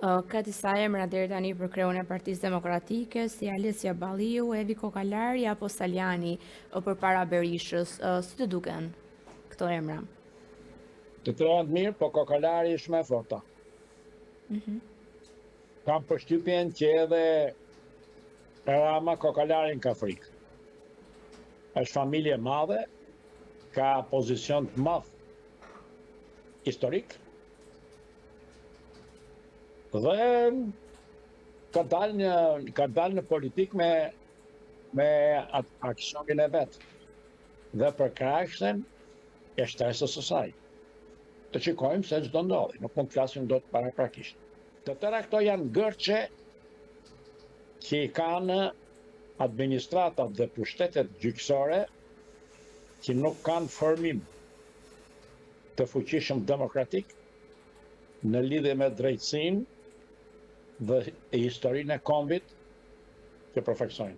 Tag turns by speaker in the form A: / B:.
A: Ka disa emra deri tani për kreun e Partisë Demokratike, si Alessia Balliu, Evi Kokalari apo Saljani përpara Berishës. Si të duken këto emra?
B: Të janë të mirë, po Kokalari është më e forta. Kam përshtypjen që edhe Rama Kokalarin ka frikë. Është familje madhe, ka pozicion të madh historik, dhe ka dalë në politik me aksionin e vet. Dhe për krahasjen e shtresës së saj. Të shikojmë se çdo ndodhi, nuk mund të flasim dot paraprakisht. Të tëra këto janë gërçe që i kanë administratat dhe pushtetet gjyqësore që nuk kanë formim të fuqishëm demokratik në lidhje me drejtësinë dhe historinë e kombit që përfaksojnë.